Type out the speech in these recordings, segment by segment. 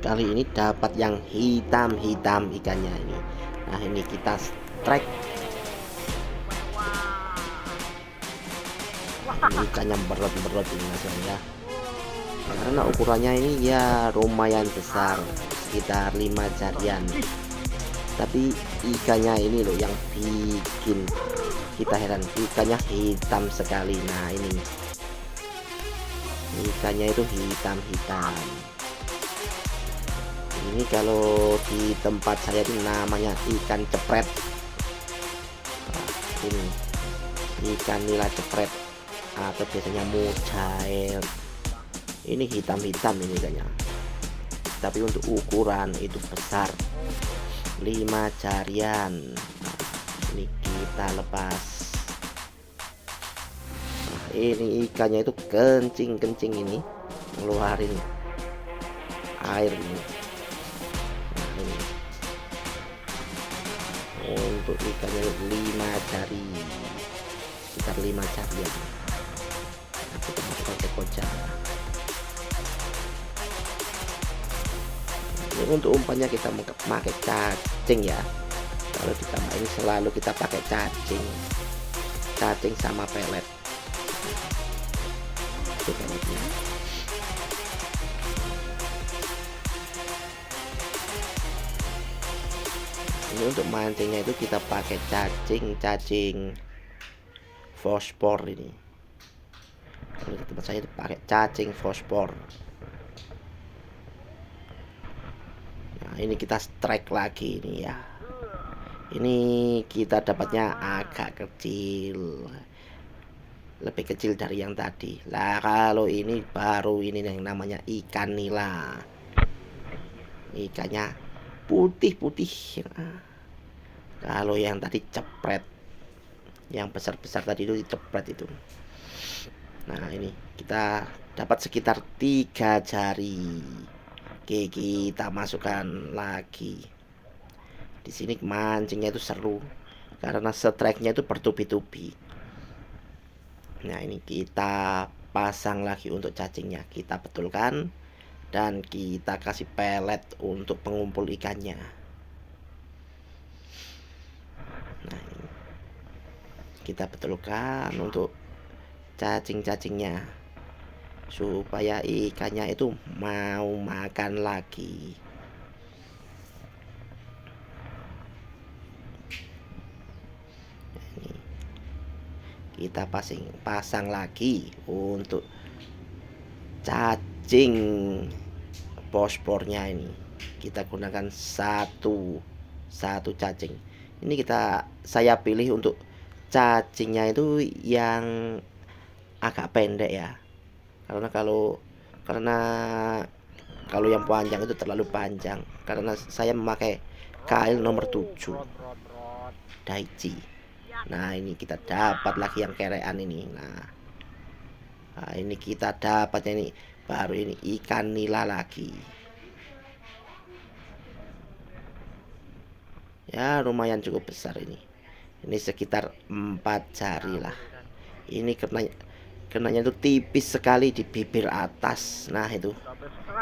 kali ini dapat yang hitam-hitam ikannya ini. Nah, ini kita strike. Ini ikannya berot-berot ini Mas ya. Karena ukurannya ini ya lumayan besar, sekitar 5 jarian. Tapi ikannya ini loh yang bikin kita heran, ikannya hitam sekali. Nah, ini ikannya itu hitam-hitam. Ini kalau di tempat saya itu namanya ikan cepret. Nah, ini ikan nila cepret atau biasanya mujair. Ini hitam-hitam ini ikannya, tapi untuk ukuran itu besar, 5 jarian. Nah, ini kita lepas. Nah, ini ikannya itu kencing-kencing ini, ngeluarin air ini. Nah, ini untuk ikannya 5 jari, sekitar 5 jarian. Nah, kita masukkan ke kocar. Ini untuk umpannya kita pakai cacing ya. Kalau kita ini selalu kita pakai cacing sama pelet. Itu peletnya. Ini untuk mancingnya itu kita pakai cacing fosfor ini. Kalau di tempat saya pakai cacing fosfor. Ini kita strike lagi ini ya. Ini kita dapatnya agak kecil, lebih kecil dari yang tadi lah. Kalau ini baru ini yang namanya ikan nila, ikannya putih-putih. Kalau yang tadi cepret, yang besar-besar tadi itu cepret itu. Nah, ini kita dapat sekitar 3 jari. Oke, kita masukkan lagi. Di sini mancingnya itu seru karena strike-nya itu bertubi-tubi. Nah, ini kita pasang lagi untuk cacingnya, kita betulkan dan kita kasih pelet untuk pengumpul ikannya. Nah, ini kita betulkan untuk cacing-cacingnya supaya ikannya itu mau makan lagi. Ini kita pasang lagi untuk cacing fosfornya. Ini kita gunakan satu cacing. Ini saya pilih untuk cacingnya itu yang agak pendek ya. Karena kalau yang panjang itu terlalu panjang, karena saya memakai kail nomor 7 Daichi. Nah, ini kita dapat lagi yang kerean ini. Nah, ini kita dapatnya ini baru ini ikan nila lagi. Ya, lumayan cukup besar ini. Ini sekitar 4 jari lah. Ini kenanya itu tipis sekali di bibir atas. Nah, itu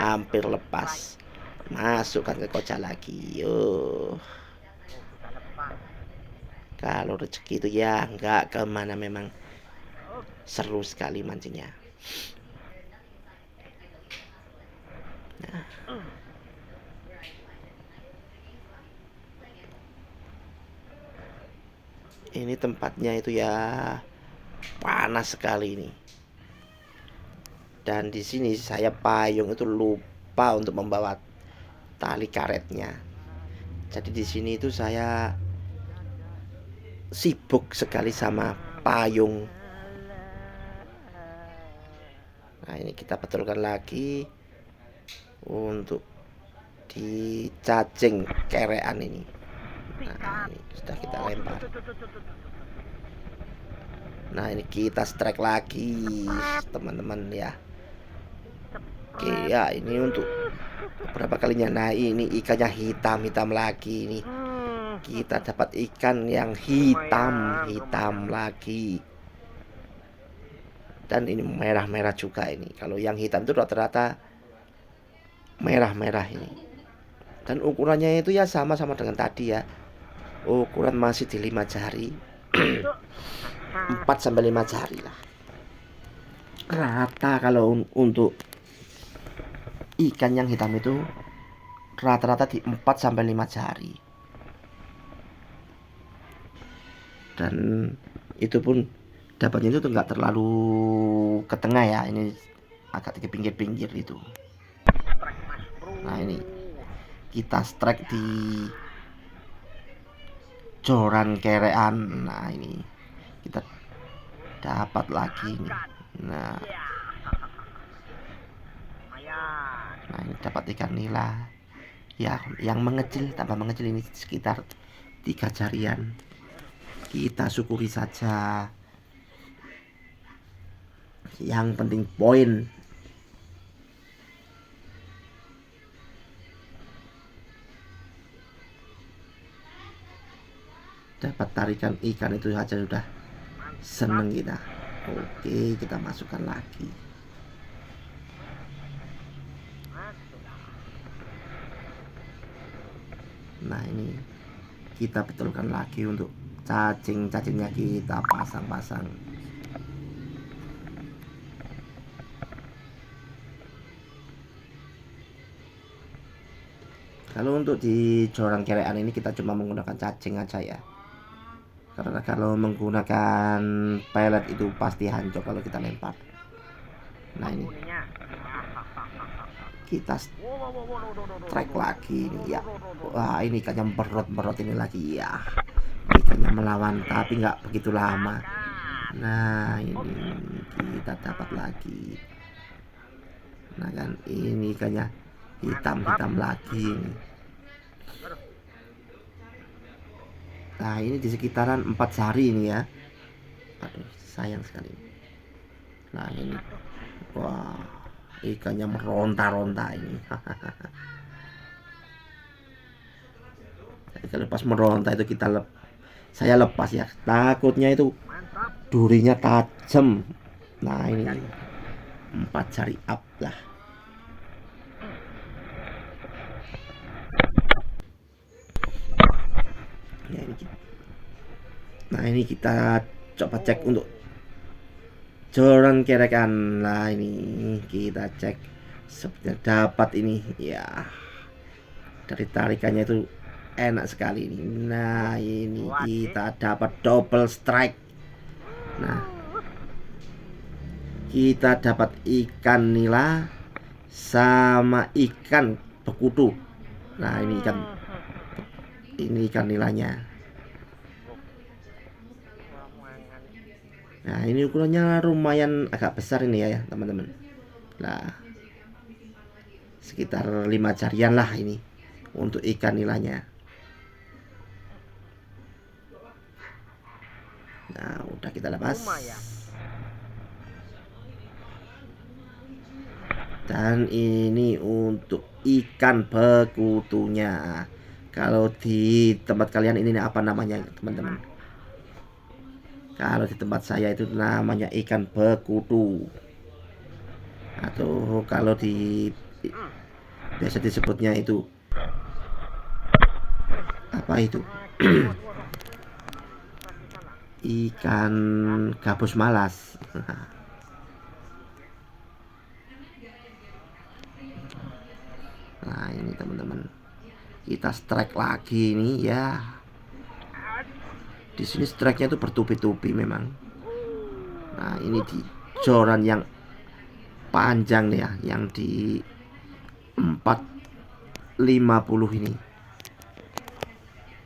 hampir lepas. Masukkan ke koca lagi. Kalau rezeki itu ya nggak kemana, memang seru sekali mancingnya. Nah, ini tempatnya itu ya panas sekali ini. Dan di sini saya payung itu lupa untuk membawa tali karetnya. Jadi di sini itu saya sibuk sekali sama payung. Nah, ini kita betulkan lagi untuk di cacing kerean ini. Nah, ini sudah kita lempar. Nah, ini kita strike lagi teman-teman ya. Oke ya, ini untuk berapa kalinya. Nah, ini ikannya hitam-hitam lagi ini. Kita dapat ikan yang hitam lagi. Dan ini merah-merah juga ini. Kalau yang hitam itu rata-rata merah-merah ini. Dan ukurannya itu ya sama-sama dengan tadi ya. Ukuran masih di 5 jari. 4 sampai 5 jari lah. Rata kalau untuk ikan yang hitam itu rata-rata di 4 sampai 5 jari. Dan itu pun dapatnya itu enggak terlalu ke tengah ya, ini agak di pinggir-pinggir itu. Nah ini kita strike di joran kerean. Nah ini kita dapat lagi nih. Nah ini dapat ikan nila ya, yang mengecil tambah mengecil, ini sekitar 3 jarian. Kita syukuri saja, yang penting poin. Dapat tarikan ikan itu saja sudah seneng kita. Oke, kita masukkan lagi. Nah ini kita betulkan lagi untuk cacing-cacingnya, kita pasang-pasang. Kalau untuk di joran kerean ini kita cuma menggunakan cacing aja ya, karena kalau menggunakan pelet itu pasti hancur kalau kita lempar. Nah ini kita strike lagi nih ya. Wah ini ikannya berot ini lagi ya. Ikannya melawan tapi nggak begitu lama. Nah ini kita dapat lagi. Nah kan ini ikannya hitam lagi nih. Nah ini di sekitaran 4 jari ini ya. Aduh sayang sekali. Nah ini, wah ikannya meronta-ronta ini. Jadi kalau pas meronta itu saya lepas ya, takutnya itu durinya tajam. Nah ini 4 jari up lah. Ya, nah ini kita coba cek untuk joran kerekan. Nah ini kita cek sepertinya dapat ini ya, dari tarikannya itu enak sekali ini. Nah ini kita dapat double strike. Nah kita dapat ikan nila sama ikan bekutu. Nah ini ikan nilanya. Nah ini ukurannya lumayan agak besar ini ya teman-teman. Nah sekitar 5 jarian lah ini untuk ikan nilanya. Nah udah kita lepas. Dan ini untuk ikan bekutunya. Kalau di tempat kalian ini apa namanya teman-teman? Kalau di tempat saya itu namanya ikan bekutu. Atau kalau biasa disebutnya itu apa itu? Ikan gabus malas. Nah ini teman-teman, kita strike lagi nih ya. Di sini strike-nya itu bertubi-tubi memang. Nah ini di joran yang panjang nih ya, yang di 450 ini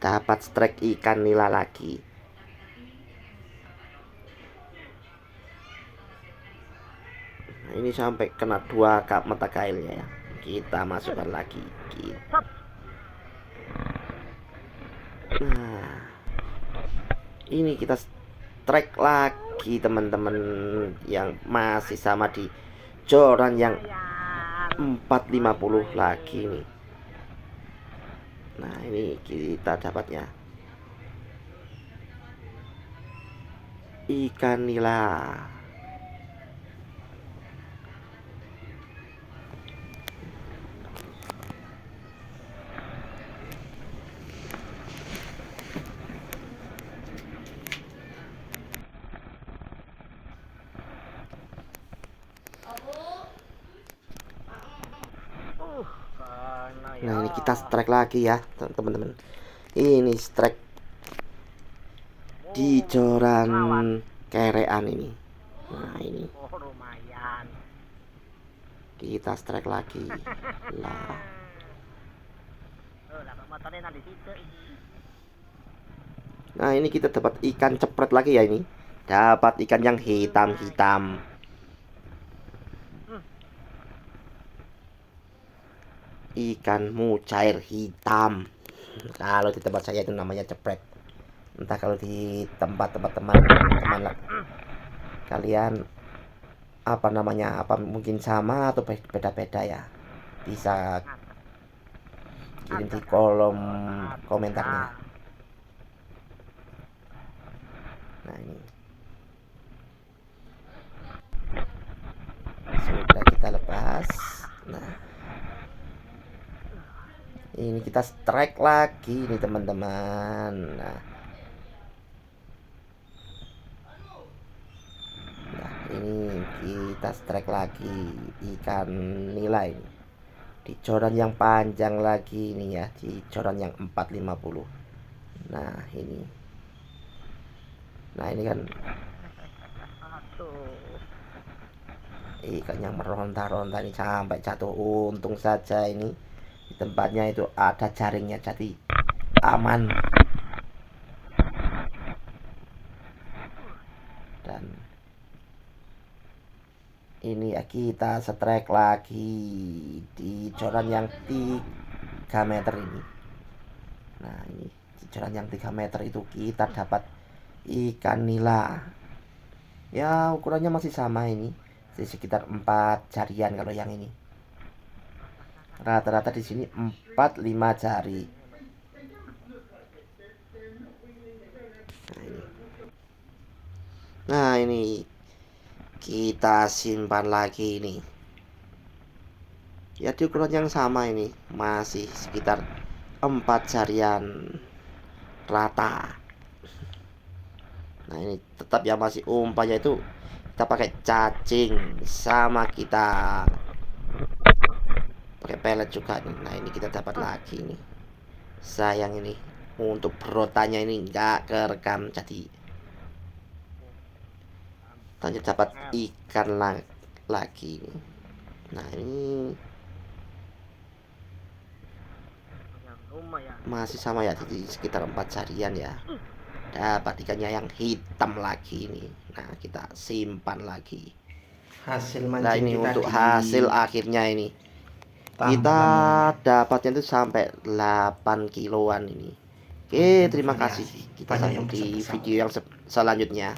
dapat strike ikan nila lagi. Nah, ini sampai kena 2 kap mata kailnya ya. Kita masukkan lagi. Nah ini kita strike lagi teman-teman, yang masih sama di joran yang 450 lagi nih. Nah ini kita dapatnya ikan nila. Nah ini kita strike lagi ya teman-teman. Ini strike di joran kerean ini. Nah ini lumayan. kita strike lagi lah. Nah ini kita dapat ikan cepret lagi ya ini. Dapat ikan yang hitam-hitam. Ikan mujair hitam. Kalau di tempat saya itu namanya cepret. Entah kalau di tempat-tempat teman-teman kalian apa namanya, apa mungkin sama atau beda-beda ya. Bisa kirim di kolom komentarnya. Nah ini sudah kita lepas. Nah ini kita strike lagi nih teman-teman. Nah ini kita strike lagi ikan nila ini di joran yang panjang lagi nih ya, di joran yang 450. Nah ini kan ikan yang meronta-ronta ini sampai jatuh. Untung saja ini di tempatnya itu ada jaringnya, jadi aman. Dan ini ya kita strike lagi di joran yang 3 meter ini. Nah ini di joran yang 3 meter itu kita dapat ikan nila. Ya ukurannya masih sama ini, di sekitar 4 jarian. Kalau yang ini rata-rata di sini 4-5 jari. Nah ini kita simpan lagi ini ya, di ukuran yang sama ini, masih sekitar 4 jarian rata. Nah ini tetap ya masih umpannya itu kita pakai cacing sama kita pakai pelet juga nih. Nah ini kita dapat lagi nih. Sayang ini untuk berotanya ini nggak kerekam, jadi tanya dapat ikan lagi. Nah ini masih sama ya, jadi sekitar 4 jarian ya. Dapat ikannya yang hitam lagi nih. Nah kita simpan lagi. Hasil Nah mancing ini kita untuk di hasil akhirnya ini kita dapatnya itu sampai 8 kiloan ini. Oke, terima kasih. Kita sambung di video yang selanjutnya.